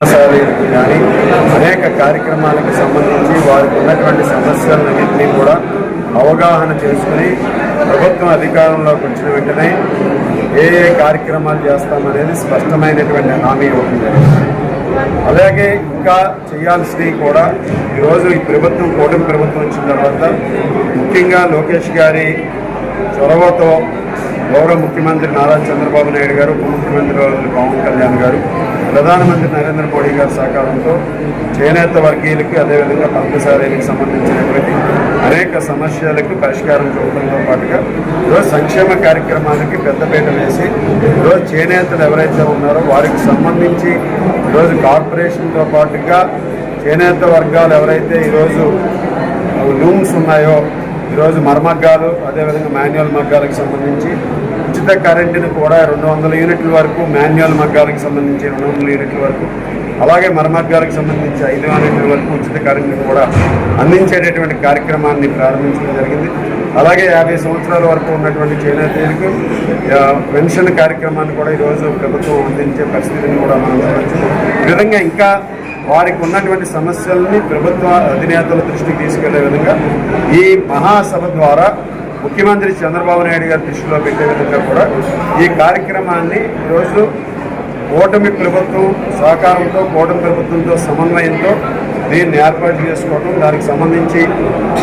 కానీ అనేక కార్యక్రమాలకు సంబంధించి వారికి ఉన్నటువంటి సమస్యలన్నింటినీ కూడా అవగాహన చేసుకుని ప్రభుత్వం అధికారంలోకి వచ్చిన వెంటనే ఏ ఏ కార్యక్రమాలు చేస్తామనేది స్పష్టమైనటువంటి హామీ ఇవ్వడం. అలాగే ఇంకా చేయాల్సినవి కూడా ఈరోజు ఈ ప్రభుత్వం కూటమి ప్రభుత్వం వచ్చిన తర్వాత ముఖ్యంగా లోకేష్ గారి చొరవతో గౌరవ ముఖ్యమంత్రి నారా చంద్రబాబు నాయుడు గారు, ఉప ముఖ్యమంత్రి పవన్ కళ్యాణ్ గారు, ప్రధానమంత్రి నరేంద్ర మోడీ గారి సహకారంతో చేనేత వర్గీయులకి అదేవిధంగా పంచసారీలకు సంబంధించినటువంటి అనేక సమస్యలకు పరిష్కారం చూపడంతో పాటుగా ఈరోజు సంక్షేమ కార్యక్రమానికి పెద్దపీట వేసి ఈరోజు చేనేతలు ఎవరైతే ఉన్నారో వారికి సంబంధించి ఈరోజు కార్పొరేషన్తో పాటుగా చేనేత వర్గాలు ఎవరైతే ఈరోజు లూమ్స్ ఉన్నాయో ఈరోజు మరమగ్గాలు అదేవిధంగా మాన్యువల్ మగ్గాలకు సంబంధించి ఉచిత కరెంటును కూడా 200 యూనిట్ల వరకు, మాన్యువల్ మగ్గాలకు సంబంధించి 200 యూనిట్ల వరకు, అలాగే మరమగ్గాలకు సంబంధించి 5 యూనిట్ల వరకు ఉచిత కరెంటును కూడా అందించేటటువంటి కార్యక్రమాన్ని ప్రారంభించడం జరిగింది. అలాగే 50 సంవత్సరాల వరకు ఉన్నటువంటి చేనేతలకు పెన్షన్ కార్యక్రమాన్ని కూడా ఈరోజు ప్రభుత్వం అందించే పరిస్థితిని కూడా మనం చూడవచ్చు. ఈ విధంగా ఇంకా వారికి ఉన్నటువంటి సమస్యల్ని ప్రభుత్వ అధినేతల దృష్టికి తీసుకెళ్లే విధంగా ఈ మహాసభ ద్వారా ముఖ్యమంత్రి చంద్రబాబు నాయుడు గారి దృష్టిలో పెట్టే విధంగా కూడా ఈ కార్యక్రమాన్ని ఈరోజు కూటమి ప్రభుత్వం సహకారంతో, కూటమి ప్రభుత్వంతో సమన్వయంతో దీన్ని ఏర్పాటు చేసుకోవడం, దానికి సంబంధించి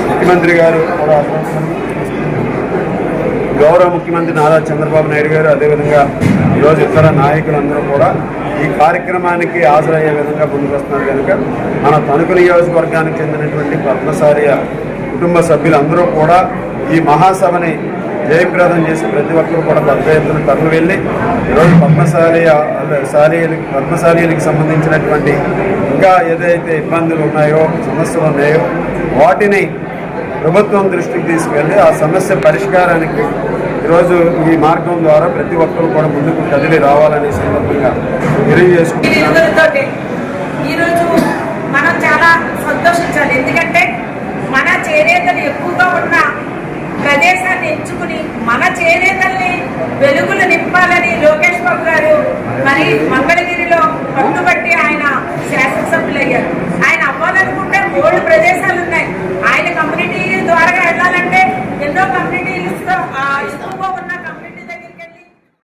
ముఖ్యమంత్రి గారు కూడా గౌరవ ముఖ్యమంత్రి నారా చంద్రబాబు నాయుడు గారు అదేవిధంగా ఈరోజు ఇతర నాయకులందరూ కూడా ఈ కార్యక్రమానికి హాజరయ్యే విధంగా ముందుకు వస్తున్నారు కనుక మన తణుకు నియోజకవర్గానికి చెందినటువంటి పద్మశాలీయ కుటుంబ సభ్యులందరూ కూడా ఈ మహాసభని జయప్రదం చేసి ప్రతి ఒక్కరూ కూడా పెద్ద ఎత్తున తరలి వెళ్ళి ఈరోజు పద్మశాలీలకు సంబంధించినటువంటి ఇంకా ఏదైతే ఇబ్బందులు ఉన్నాయో, సమస్యలు ఉన్నాయో వాటిని ప్రభుత్వం దృష్టికి తీసుకెళ్ళి ఆ సమస్య పరిష్కారానికి ఈరోజు ఈ మార్గం ద్వారా ప్రతి ఒక్కరూ కూడా ముందుకు కదిలి రావాలనే సందర్భంగా తెలియజేసుకుంటున్నాను. ఈరోజు మనం చాలా సంతోషించాలి. ఎందుకంటే మన చేనేతలు ఎక్కువగా ఉన్న ప్రదేశాన్ని ఎంచుకుని మన చేనేతల్ని వెలుగులు నింపాలని లోకేష్ బాబు గారు మరి మంగళగిరిలో పట్టుబట్టి ఆయన